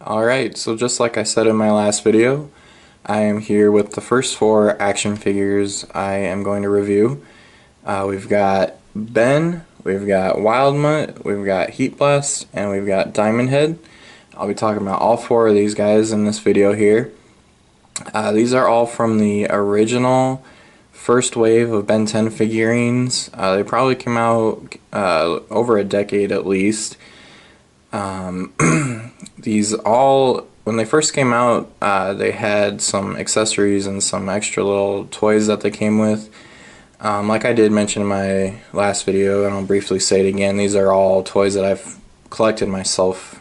Alright, so just like I said in my last video, I am here with the first four action figures I am going to review. We've got Ben, we've got Wildmutt, we've got Heatblast, and we've got Diamondhead. I'll be talking about all four of these guys in this video here. These are all from the original first wave of Ben 10 figurines. They probably came out over a decade at least. These all, when they first came out, they had some accessories and some extra little toys that they came with. Like I did mention in my last video, and I'll briefly say it again, these are all toys that I've collected myself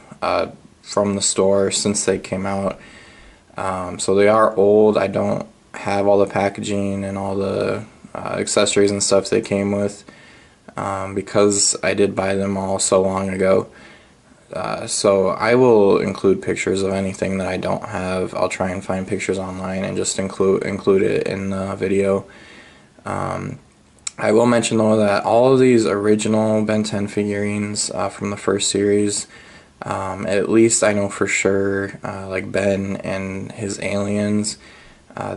from the store since they came out. So they are old. I don't have all the packaging and all the accessories and stuff they came with because I did buy them all so long ago. So I will include pictures of anything that I don't have. I'll try and find pictures online and just include it in the video. I will mention though that all of these original Ben 10 figurines from the first series, at least I know for sure, like Ben and his aliens,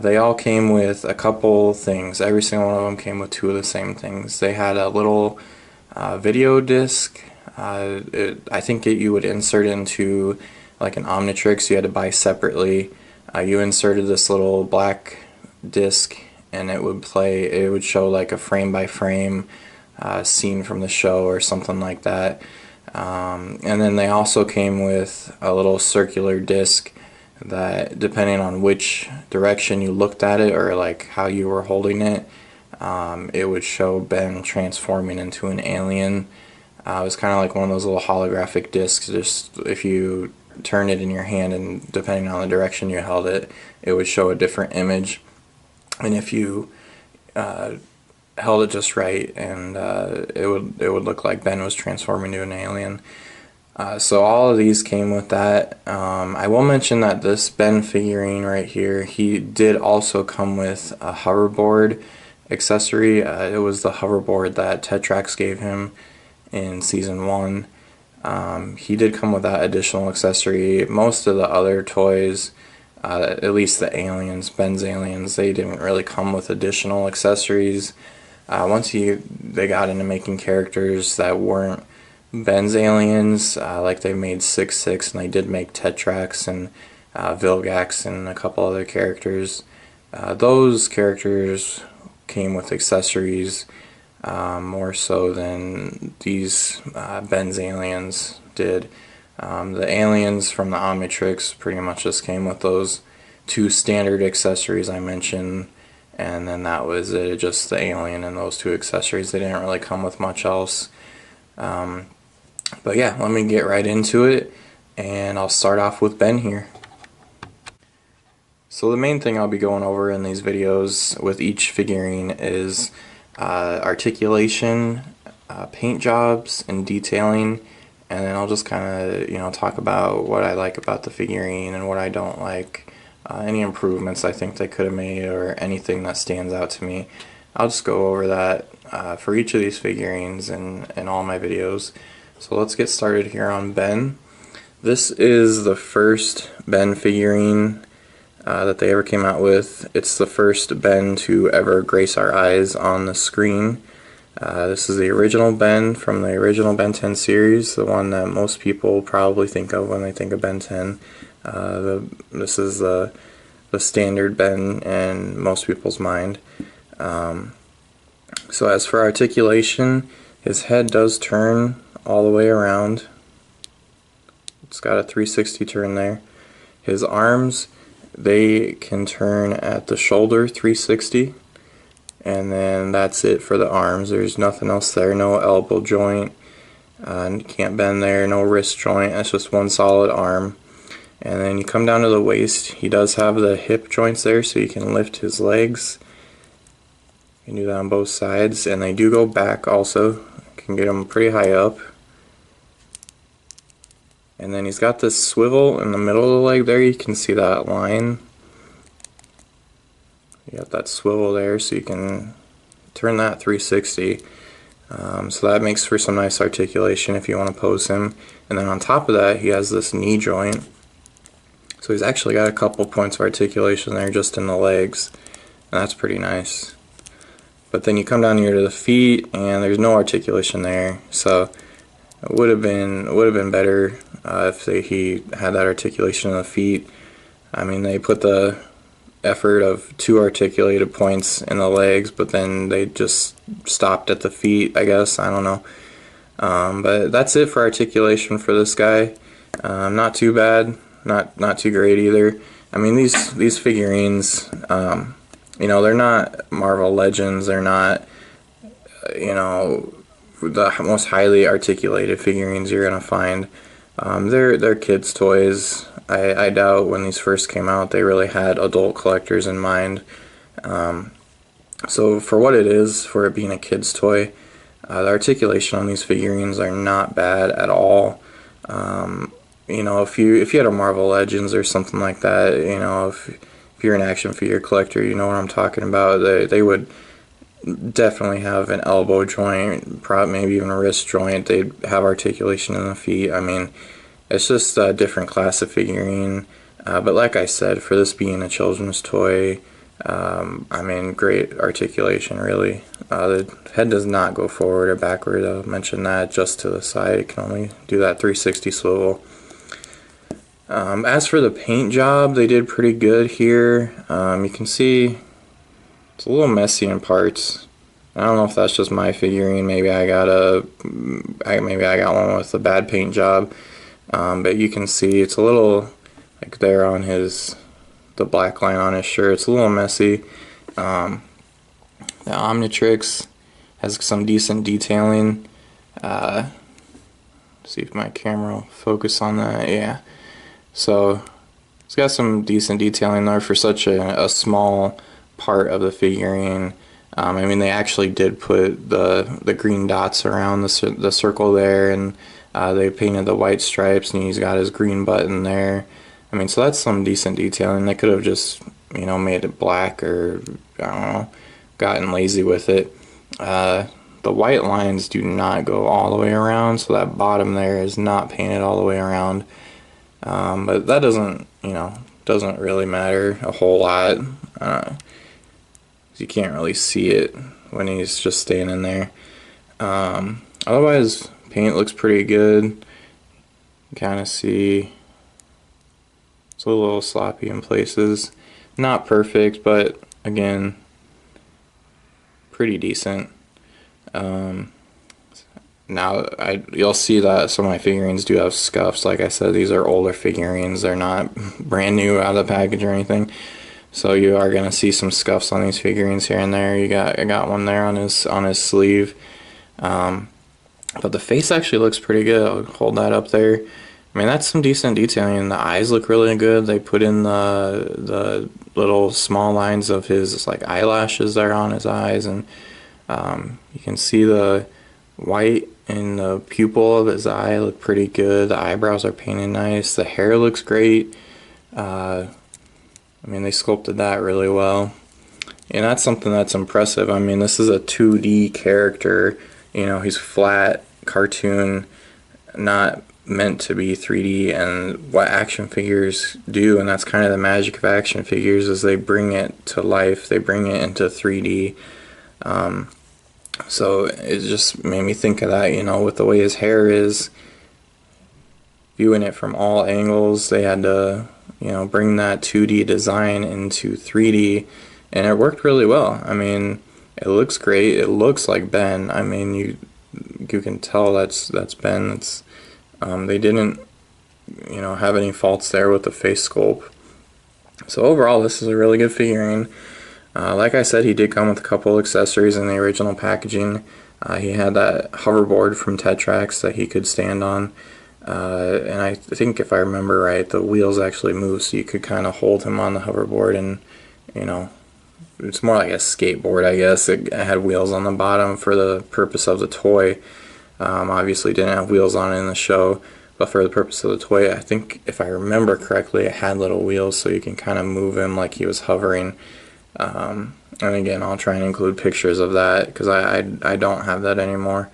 they all came with a couple things. Every single one of them came with two of the same things. They had a little video disc. I think you would insert into like an Omnitrix. You had to buy separately. You inserted this little black disc and it would play, it would show like a frame by frame scene from the show or something like that. And then they also came with a little circular disc that, depending on which direction you looked at it or like how you were holding it, it would show Ben transforming into an alien. It was kind of like one of those little holographic discs. Just if you turn it in your hand and depending on the direction you held it, it would show a different image. And if you held it just right, and it would look like Ben was transforming into an alien. So all of these came with that. I will mention that this Ben figurine right here, he did also come with a hoverboard accessory. It was the hoverboard that Tetrax gave him in season 1. He did come with that additional accessory. Most of the other toys, at least the aliens, Ben's aliens, they didn't really come with additional accessories. Once they got into making characters that weren't Ben's aliens, like they made 6-6 and they did make Tetrax and Vilgax and a couple other characters, those characters came with accessories more so than these Ben's aliens did. The aliens from the Omnitrix pretty much just came with those two standard accessories I mentioned, and then that was it, just the alien and those two accessories. They didn't really come with much else. But yeah, let me get right into it, and I'll start off with Ben here. So the main thing I'll be going over in these videos with each figurine is articulation, paint jobs, and detailing, and then I'll just kind of talk about what I like about the figurine and what I don't like, any improvements I think they could have made, or anything that stands out to me. I'll just go over that for each of these figurines in all my videos. So let's get started here on Ben. This is the first Ben figurine that they ever came out with. It's the first Ben to ever grace our eyes on the screen. This is the original Ben from the original Ben 10 series, the one that most people probably think of when they think of Ben 10. This is the standard Ben in most people's mind. So as for articulation, his head does turn all the way around. It's got a 360 turn there. His arms, they can turn at the shoulder 360, and then that's it for the arms. There's nothing else there, no elbow joint, can't bend there, no wrist joint. That's just one solid arm. And then you come down to the waist. He does have the hip joints there, so you can lift his legs. You can do that on both sides, and they do go back also. You can get them pretty high up. And then he's got this swivel in the middle of the leg there. You can see that line. You got that swivel there, so you can turn that 360. So that makes for some nice articulation if you want to pose him. And then on top of that, he has this knee joint. So he's actually got a couple points of articulation there just in the legs, and that's pretty nice. But then you come down here to the feet, and there's no articulation there. So it would have been better if he had that articulation in the feet. I mean, they put the effort of 2 articulated points in the legs, but then they just stopped at the feet, I guess. I don't know. But that's it for articulation for this guy. Not too bad, not too great either. I mean, these figurines, you know, they're not Marvel Legends. They're not, you know, the most highly articulated figurines you're gonna find. They're kids' toys. I doubt when these first came out they really had adult collectors in mind. So for what it is, for it being a kid's toy, the articulation on these figurines are not bad at all. You know, if you had a Marvel Legends or something like that, you know, if you're an action figure collector, you know what I'm talking about. They would definitely have an elbow joint, probably maybe even a wrist joint. They'd have articulation in the feet. I mean, it's just a different class of figurine. But like I said, for this being a children's toy, I mean, great articulation, really. The head does not go forward or backward. I'll mention that. Just to the side. It can only do that 360 swivel. As for the paint job, they did pretty good here. You can see it's a little messy in parts. I don't know if that's just my figurine. Maybe I got one with a bad paint job. But you can see it's a little like there on the black line on his shirt. It's a little messy. The Omnitrix has some decent detailing. See if my camera will focus on that. Yeah. So it's got some decent detailing there for such a small part of the figurine. I mean, they actually did put the green dots around the circle there, and they painted the white stripes, and he's got his green button there. I mean, so that's some decent detailing. They could have just, you know, made it black, or I don't know, gotten lazy with it. The white lines do not go all the way around, so that bottom there is not painted all the way around. But that doesn't really matter a whole lot. You can't really see it when he's just standing there. Otherwise, paint looks pretty good. Kind of see it's a little sloppy in places. Not perfect, but again, pretty decent. Now, you'll see that some of my figurines do have scuffs. Like I said, these are older figurines. They're not brand new out of the package or anything. So you are gonna see some scuffs on these figurines here and there. I got one there on his sleeve. But the face actually looks pretty good. I'll hold that up there. I mean, that's some decent detailing. The eyes look really good. They put in the little small lines of his like eyelashes there on his eyes, and you can see the white in the pupil of his eye look pretty good. The eyebrows are painted nice. The hair looks great. I mean, they sculpted that really well, and that's something that's impressive. I mean, this is a 2D character. You know, he's flat, cartoon, not meant to be 3D. And what action figures do, and that's kind of the magic of action figures, is they bring it to life. They bring it into 3D. So it just made me think of that, you know, with the way his hair is, viewing it from all angles. They had to, you know, bring that 2D design into 3D, and it worked really well. I mean, it looks great. It looks like Ben. I mean, you can tell that's Ben. They didn't, you know, have any faults there with the face sculpt. So overall, this is a really good figurine. Like I said, he did come with a couple accessories in the original packaging. He had that hoverboard from Tetrax that he could stand on. And I think, if I remember right, the wheels actually move, so you could kind of hold him on the hoverboard, and, you know, it's more like a skateboard, I guess. It had wheels on the bottom for the purpose of the toy. Obviously didn't have wheels on it in the show, but for the purpose of the toy, I think, if I remember correctly, it had little wheels, so you can kind of move him like he was hovering. And again, I'll try and include pictures of that, because I don't have that anymore.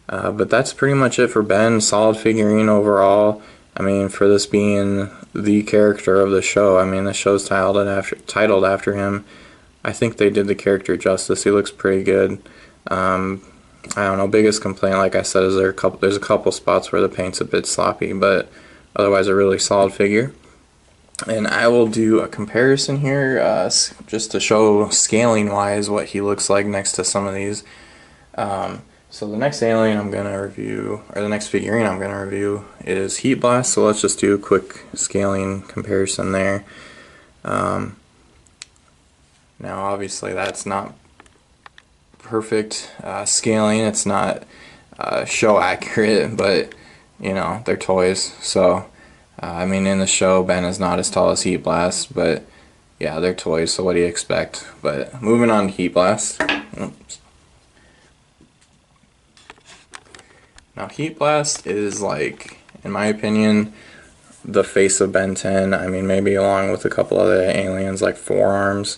But that's pretty much it for Ben. Solid figurine overall. I mean, for this being the character of the show, I mean, the show's titled after him. I think they did the character justice. He looks pretty good. I don't know. Biggest complaint, like I said, is there's a couple spots where the paint's a bit sloppy, but otherwise a really solid figure. And I will do a comparison here, just to show scaling wise what he looks like next to some of these. So the next alien I'm gonna review, or the next figurine I'm gonna review, is Heatblast. So let's just do a quick scaling comparison there. Now obviously that's not perfect scaling. It's not show accurate, but you know, they're toys. So I mean, in the show, Ben is not as tall as Heatblast, but yeah, they're toys, so what do you expect? But moving on to Heatblast. Oops. Now, Heatblast is, like, in my opinion, the face of Ben 10. I mean, maybe along with a couple other aliens like Forearms.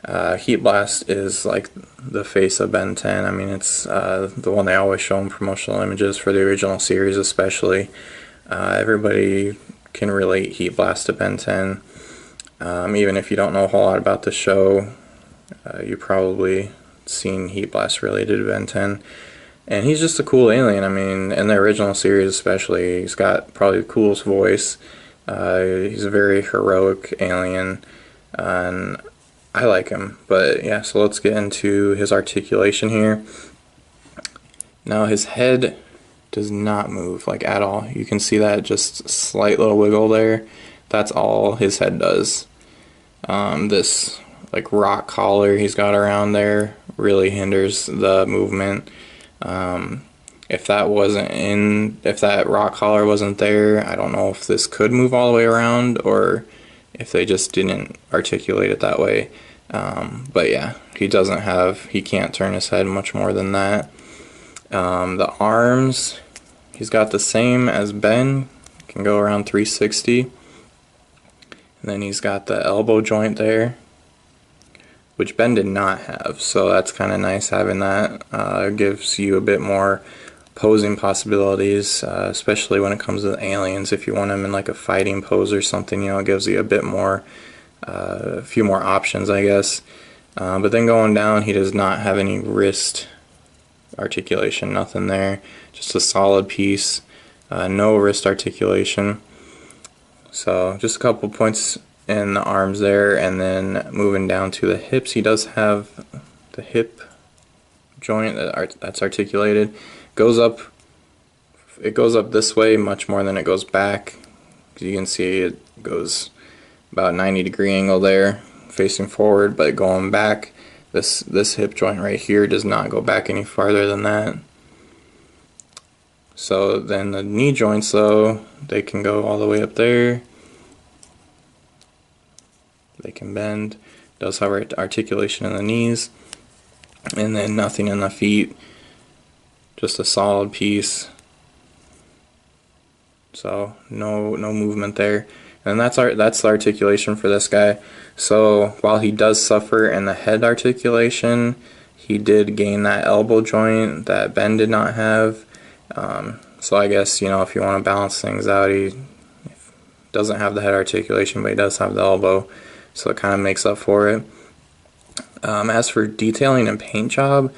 Heatblast is like the face of Ben 10. I mean, it's the one they always show in promotional images for the original series, especially. Everybody can relate Heatblast to Ben 10. Even if you don't know a whole lot about the show, you've probably seen Heatblast related to Ben 10. And he's just a cool alien. I mean, in the original series especially, he's got probably the coolest voice. He's a very heroic alien, and I like him. But yeah, so let's get into his articulation here. Now his head does not move, like, at all. You can see that just slight little wiggle there. That's all his head does. This like rock collar he's got around there really hinders the movement. If that rock collar wasn't there, I don't know if this could move all the way around or if they just didn't articulate it that way. But yeah, he can't turn his head much more than that. The arms, he's got the same as Ben, can go around 360. And then he's got the elbow joint there, which Ben did not have, so that's kind of nice having that. Gives you a bit more posing possibilities, especially when it comes to the aliens. If you want them in like a fighting pose or something, you know, it gives you a bit more, a few more options, I guess. But then going down, he does not have any wrist articulation, nothing there, just a solid piece, no wrist articulation. So just a couple points in the arms there, and then moving down to the hips, he does have the hip joint that's articulated. It goes up this way much more than it goes back. You can see it goes about 90-degree angle there facing forward, but going back, this hip joint right here does not go back any farther than that. So then the knee joints, though, they can go all the way up there. They can bend. Does have articulation in the knees, and then nothing in the feet. Just a solid piece. So no movement there. And that's the articulation for this guy. So while he does suffer in the head articulation, he did gain that elbow joint that Ben did not have. So I guess, you know, if you want to balance things out, he doesn't have the head articulation, but he does have the elbow, so it kind of makes up for it. As for detailing and paint job,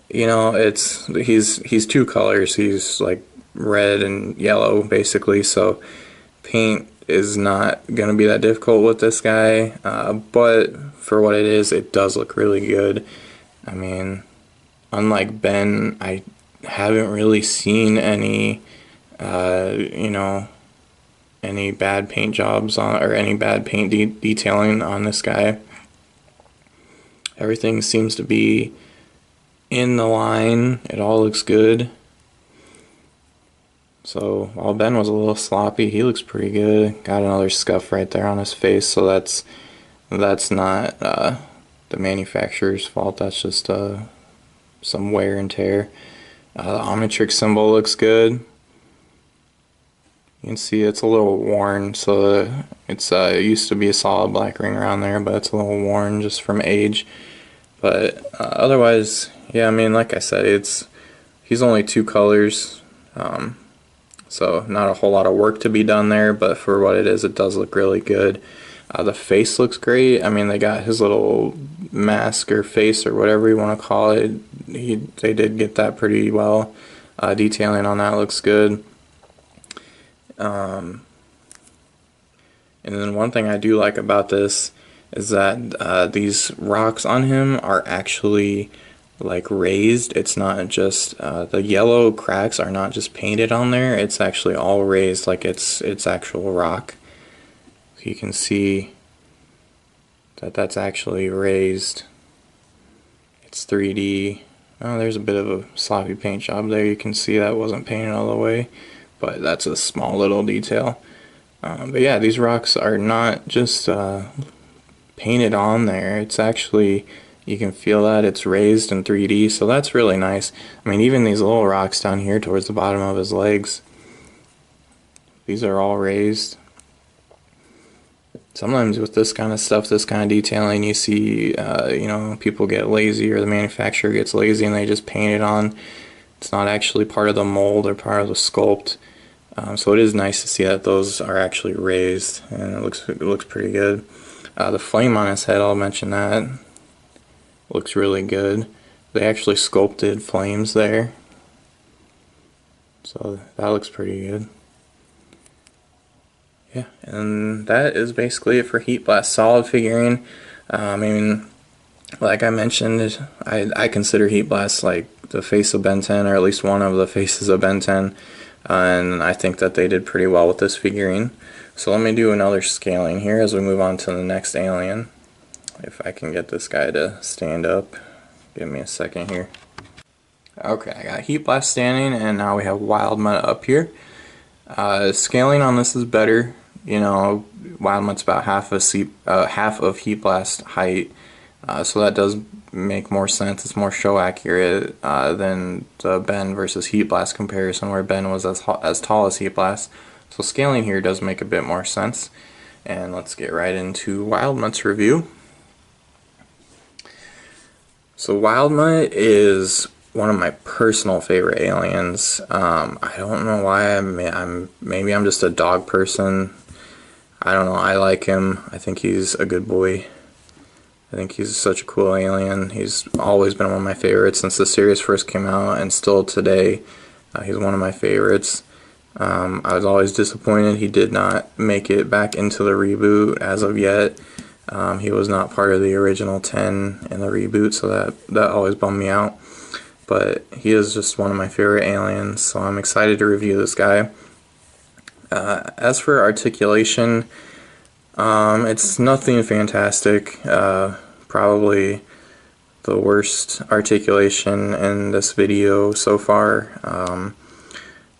you know, he's two colors. He's like red and yellow basically, so paint is not gonna be that difficult with this guy, but for what it is, it does look really good. I mean, unlike Ben, I haven't really seen any you know, any bad paint jobs on, or any bad paint detailing on this guy. Everything seems to be in the line. It all looks good. So while Ben was a little sloppy, he looks pretty good. Got another scuff right there on his face, so that's not the manufacturer's fault. That's just some wear and tear. The Omnitrix symbol looks good. You can see it's a little worn, so it used to be a solid black ring around there, but it's a little worn just from age. But otherwise, yeah, I mean, like I said, he's only two colors. So not a whole lot of work to be done there, but for what it is, it does look really good. The face looks great. I mean, they got his little mask or face or whatever you want to call it. They did get that pretty well. Detailing on that looks good. And then one thing I do like about this is that these rocks on him are actually like raised. It's not just the yellow cracks are not just painted on there. It's actually all raised, like it's actual rock. So you can see that that's actually raised. It's 3D. Oh, there's a bit of a sloppy paint job there. You can see that wasn't painted all the way, but that's a small little detail. But yeah, these rocks are not just painted on there. It's actually, you can feel that it's raised in 3D, so that's really nice. I mean, even these little rocks down here towards the bottom of his legs, these are all raised. Sometimes with this kind of stuff, this kind of detailing, you see, you know, people get lazy, or the manufacturer gets lazy and they just paint it on. It's not actually part of the mold or part of the sculpt. So it is nice to see that those are actually raised, and it looks pretty good. The flame on his head, I'll mention that. Looks really good. They actually sculpted flames there, so that looks pretty good. Yeah, and that is basically it for Heatblast Solid figurine. I mean, like I mentioned, I consider Heatblast like the face of Ben 10, or at least one of the faces of Ben 10, and I think that they did pretty well with this figurine. So let me do another scaling here as we move on to the next alien. If I can get this guy to stand up. Give me a second here. Okay, I got Heatblast standing, and now we have Wildmutt up here. Scaling on this is better. You know, Wildmutt's about half of Heatblast height, so that does make more sense. It's more show accurate than the Ben versus Heatblast comparison, where Ben was as tall as Heatblast. So scaling here does make a bit more sense. And let's get right into Wildmutt's review. So Wildmutt is one of my personal favorite aliens. I don't know why. Maybe I'm just a dog person. I don't know. I like him. I think he's a good boy. I think he's such a cool alien. He's always been one of my favorites since the series first came out, and still today, he's one of my favorites. I was always disappointed he did not make it back into the reboot as of yet. He was not part of the original 10 in the reboot, so that always bummed me out. But he is just one of my favorite aliens, so I'm excited to review this guy. As for articulation, it's nothing fantastic. Probably the worst articulation in this video so far.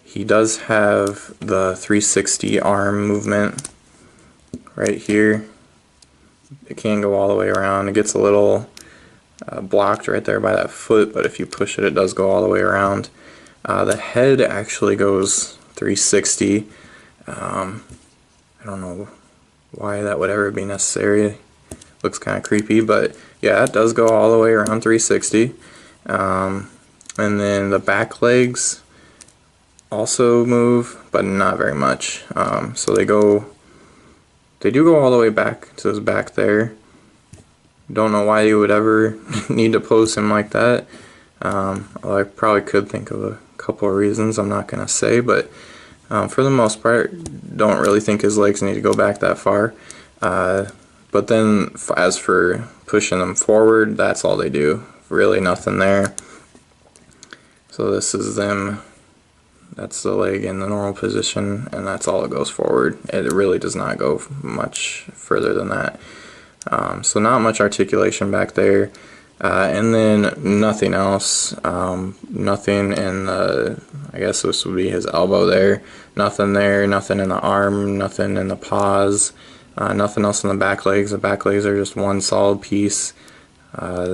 He does have the 360 arm movement right here. It can go all the way around. It gets a little blocked right there by that foot, but if you push it, it does go all the way around. The head actually goes 360. I don't know why that would ever be necessary. Looks kind of creepy, but yeah, it does go all the way around 360. And then the back legs also move, but not very much. So they do go all the way back to his back there. Don't know why you would ever need to pose him like that. Although I probably could think of a couple of reasons I'm not going to say, but for the most part, don't really think his legs need to go back that far. But then as for pushing them forward, that's all they do. Really nothing there. So this is them. That's the leg in the normal position, and that's all it goes forward. It really does not go much further than that. So not much articulation back there. And then nothing else. Nothing in the, I guess this would be his elbow there. Nothing there, nothing in the arm, nothing in the paws. Nothing else in the back legs. The back legs are just one solid piece,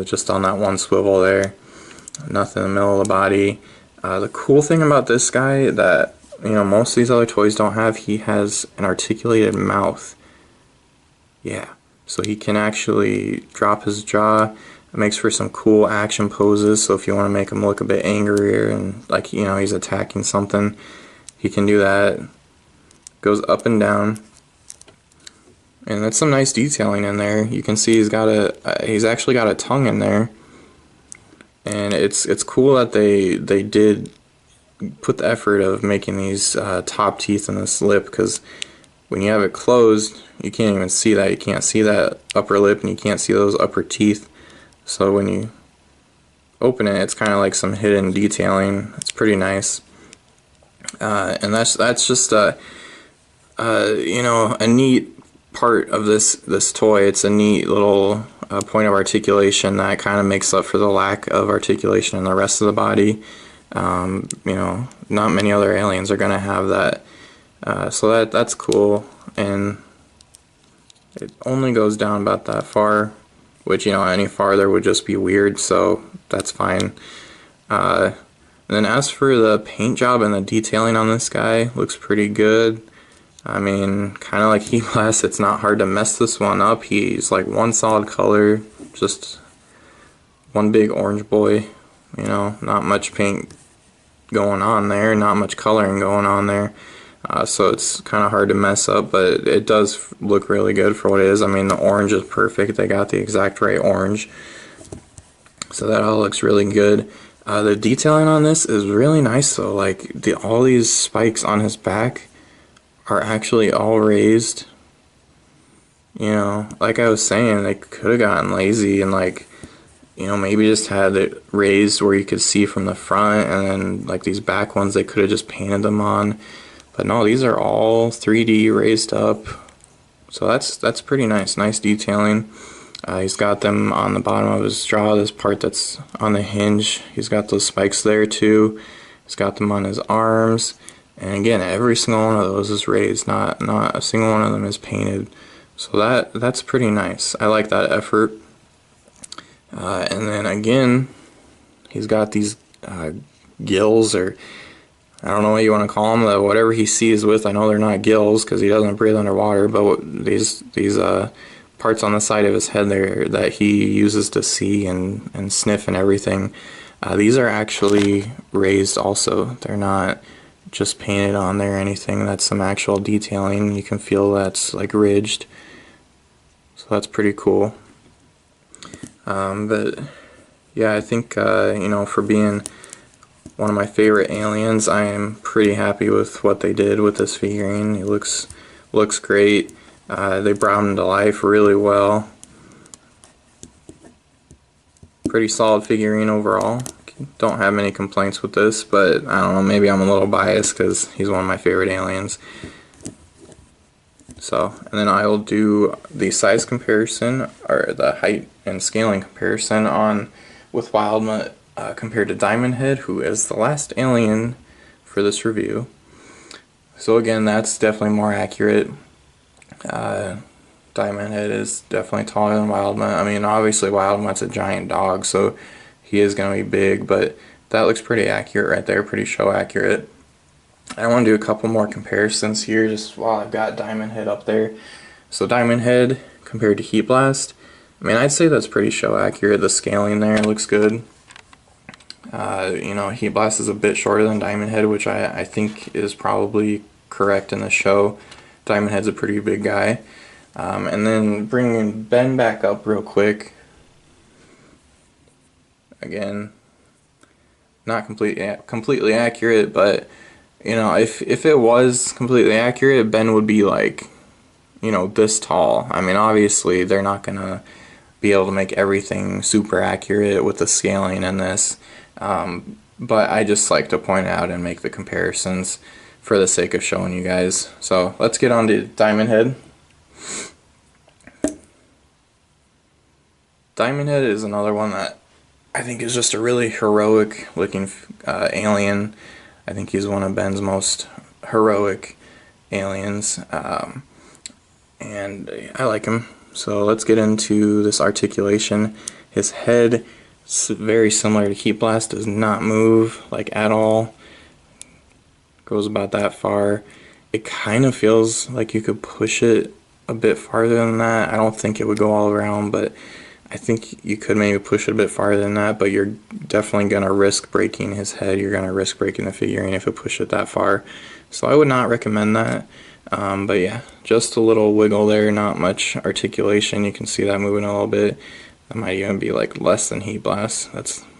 just on that one swivel there. Nothing in the middle of the body. The cool thing about this guy that, you know, most of these other toys don't have, he has an articulated mouth. Yeah, so he can actually drop his jaw. It makes for some cool action poses, so if you want to make him look a bit angrier and like, you know, he's attacking something, he can do that. Goes up and down. And that's some nice detailing in there. You can see he's actually got a tongue in there. And it's cool that they did put the effort of making these top teeth in this lip, because when you have it closed, you can't even see that. You can't see that upper lip, and you can't see those upper teeth. So when you open it, it's kind of like some hidden detailing. It's pretty nice. And that's just you know, a neat part of this toy. It's a neat little point of articulation that kind of makes up for the lack of articulation in the rest of the body. You know, not many other aliens are gonna have that, so that's cool. And it only goes down about that far, which, you know, any farther would just be weird, so that's fine. And then as for the paint job and the detailing on this guy, looks pretty good. I mean, kind of like Heatblast, it's not hard to mess this one up. He's like one solid color, just one big orange boy. You know, not much paint going on there, not much coloring going on there. So it's kind of hard to mess up, but it does look really good for what it is. I mean, the orange is perfect. They got the exact right orange. So that all looks really good. The detailing on this is really nice though. Like, all these spikes on his back are actually all raised. You know, like I was saying, they could have gotten lazy and, like, you know, maybe just had it raised where you could see from the front, and then like these back ones, they could have just painted them on. But no, these are all 3D raised up. So that's pretty nice. Nice detailing. He's got them on the bottom of his jaw, this part that's on the hinge. He's got those spikes there too. He's got them on his arms. And again, every single one of those is raised, not a single one of them is painted. So that's pretty nice. I like that effort. And then again, he's got these gills, or I don't know what you want to call them, whatever he sees with. I know they're not gills because he doesn't breathe underwater, but these parts on the side of his head there that he uses to see and sniff and everything, these are actually raised also. They're not just painted on there or anything. That's some actual detailing. You can feel that's like ridged, so that's pretty cool. But yeah, I think you know, for being one of my favorite aliens, I am pretty happy with what they did with this figurine. It looks great. They brought him to life really well. Pretty solid figurine overall. Don't have many complaints with this, but I don't know, maybe I'm a little biased because he's one of my favorite aliens. So, and then I will do the size comparison, or the height and scaling comparison with Wildmutt compared to Diamondhead, who is the last alien for this review. So again, that's definitely more accurate. Diamondhead is definitely taller than Wildmutt. I mean, obviously Wildmutt's a giant dog, so he is going to be big, but that looks pretty accurate right there, pretty show accurate. I want to do a couple more comparisons here just while I've got Diamondhead up there. So Diamondhead compared to Heatblast, I mean, I'd say that's pretty show accurate. The scaling there looks good. You know, Heatblast is a bit shorter than Diamondhead, which I think is probably correct in the show. Diamondhead's a pretty big guy. And then bringing Ben back up real quick. Again, not completely accurate, but you know, if it was completely accurate, Ben would be like, you know, this tall. I mean, obviously they're not gonna be able to make everything super accurate with the scaling in this, but I just like to point out and make the comparisons for the sake of showing you guys. So let's get on to Diamondhead. Diamondhead is another one that I think is just a really heroic looking alien. I think he's one of Ben's most heroic aliens, and I like him. So let's get into this articulation. His head is very similar to Heatblast, does not move like at all. Goes about that far. It kind of feels like you could push it a bit farther than that. I don't think it would go all around, but I think you could maybe push it a bit farther than that, but you're definitely going to risk breaking his head. You're going to risk breaking the figurine if you push it that far. So I would not recommend that. But yeah, just a little wiggle there, not much articulation. You can see that moving a little bit. That might even be like less than Heatblast.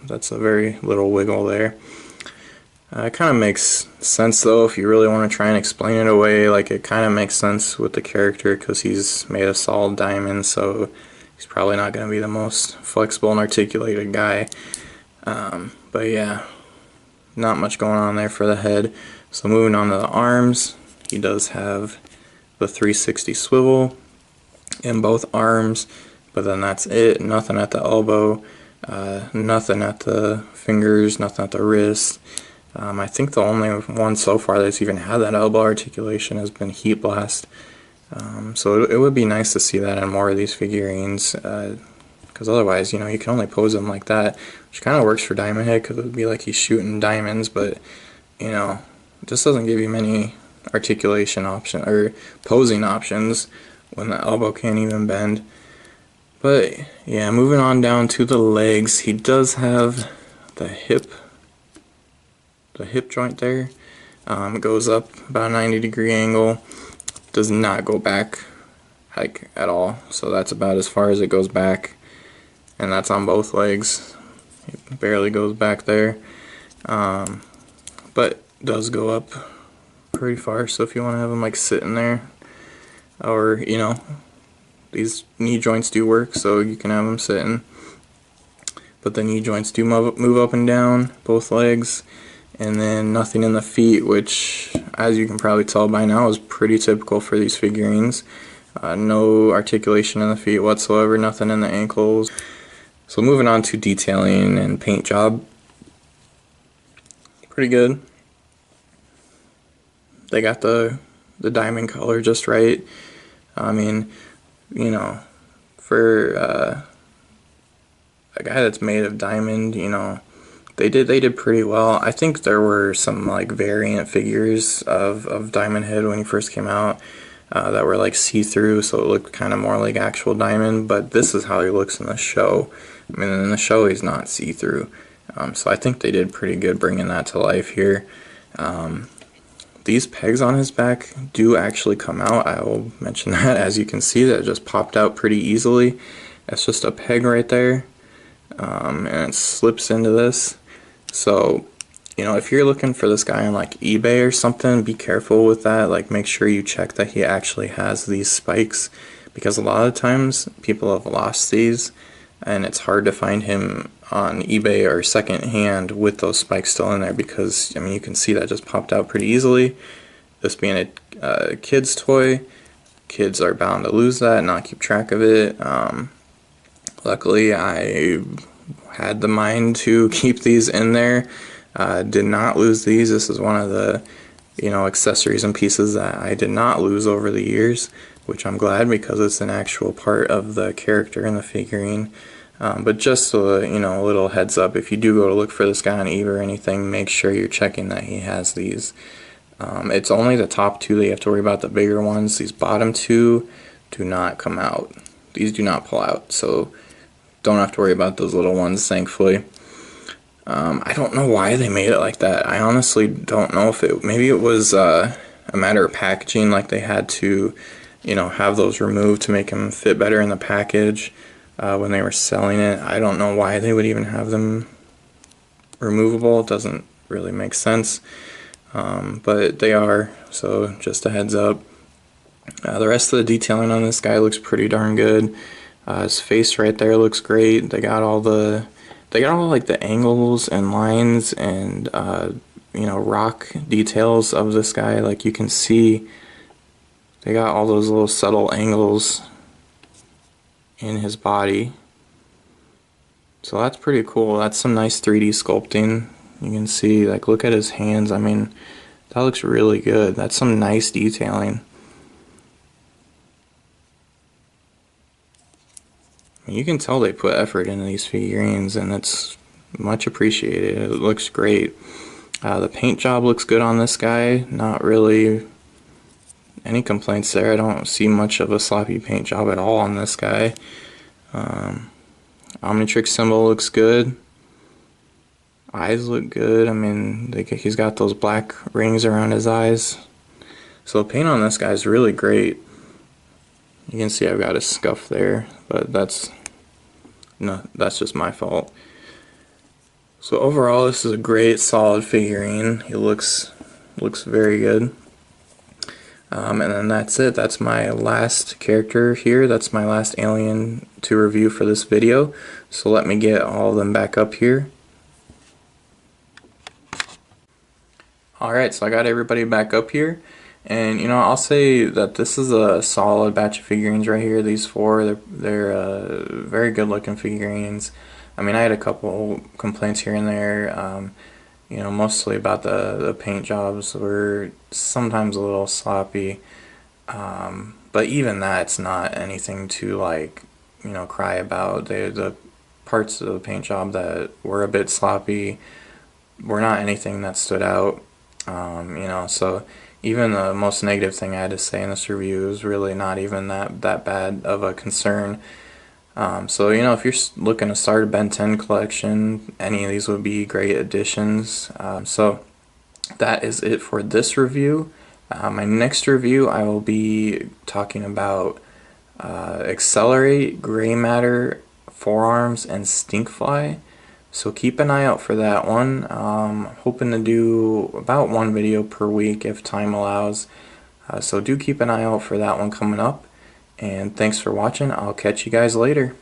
That's a very little wiggle there. It kind of makes sense though if you really want to try and explain it away. Like, it kind of makes sense with the character because he's made of solid diamond, so he's probably not going to be the most flexible and articulated guy. But yeah, not much going on there for the head. So moving on to the arms, he does have the 360 swivel in both arms, but then that's it. Nothing at the elbow, nothing at the fingers, nothing at the wrist. I think the only one so far that's even had that elbow articulation has been Heatblast. So it would be nice to see that in more of these figurines, because otherwise, you know, you can only pose them like that, which kind of works for Diamondhead because it would be like he's shooting diamonds, but, you know, it just doesn't give you many articulation options or posing options when the elbow can't even bend. But yeah, moving on down to the legs, he does have the hip joint there. It goes up about a 90-degree angle, does not go back like at all, so that's about as far as it goes back, and that's on both legs. It barely goes back there, but does go up pretty far. So if you want to have them like sitting there, or, you know, these knee joints do work, so you can have them sitting, but the knee joints do move up and down both legs. And then nothing in the feet, which, as you can probably tell by now, is pretty typical for these figurines. No articulation in the feet whatsoever, nothing in the ankles. So moving on to detailing and paint job. Pretty good. They got the diamond color just right. I mean, you know, for a guy that's made of diamond, you know, they did pretty well. I think there were some like variant figures of Diamondhead when he first came out that were like see-through, so it looked kind of more like actual diamond, but this is how he looks in the show. I mean, in the show he's not see-through, so I think they did pretty good bringing that to life here. These pegs on his back do actually come out. I will mention that. As you can see, that just popped out pretty easily. That's just a peg right there, and it slips into this. So, you know, if you're looking for this guy on like eBay or something, be careful with that. Like, make sure you check that he actually has these spikes, because a lot of times people have lost these and it's hard to find him on eBay or secondhand with those spikes still in there, because, I mean, you can see that just popped out pretty easily. This being a kid's toy, kids are bound to lose that and not keep track of it. Luckily, I had the mind to keep these in there. Did not lose these. This is one of the, you know, accessories and pieces that I did not lose over the years, which I'm glad, because it's an actual part of the character in the figurine. But just so, you know, a little heads up, if you do go to look for this guy on eBay or anything, make sure you're checking that he has these. It's only the top two that you have to worry about, the bigger ones. These bottom two do not come out. These do not pull out, so don't have to worry about those little ones, thankfully. I don't know why they made it like that. I honestly don't know if maybe it was a matter of packaging, like they had to, you know, have those removed to make them fit better in the package when they were selling it. I don't know why they would even have them removable. It doesn't really make sense, but they are, so just a heads up. The rest of the detailing on this guy looks pretty darn good. His face right there looks great. They got all like the angles and lines and you know, rock details of this guy. Like, you can see they got all those little subtle angles in his body. So that's pretty cool. That's some nice 3D sculpting. You can see, like, look at his hands. I mean, that looks really good. That's some nice detailing. You can tell they put effort into these figurines, and it's much appreciated. It looks great. The paint job looks good on this guy. Not really any complaints there. I don't see much of a sloppy paint job at all on this guy. Omnitrix symbol looks good. eyes look good. I mean, he's got those black rings around his eyes. So the paint on this guy is really great. You can see I've got a scuff there, but that's just my fault. So overall, this is a great, solid figurine. He looks very good. And then that's it. That's my last character here. That's my last alien to review for this video. So let me get all of them back up here. Alright, so I got everybody back up here. And you know, I'll say that this is a solid batch of figurines right here. These four, they're very good looking figurines. I mean, I had a couple complaints here and there. You know, mostly about the paint jobs were sometimes a little sloppy. But even that's not anything to, like, you know, cry about. The parts of the paint job that were a bit sloppy were not anything that stood out. You know, so even the most negative thing I had to say in this review is really not even that bad of a concern. So, you know, if you're looking to start a Ben 10 collection, any of these would be great additions. So that is it for this review. My next review, I will be talking about Accelerate, Gray Matter, Forearms, and Stinkfly. So keep an eye out for that one. Hoping to do about one video per week if time allows. So do keep an eye out for that one coming up. And thanks for watching. I'll catch you guys later.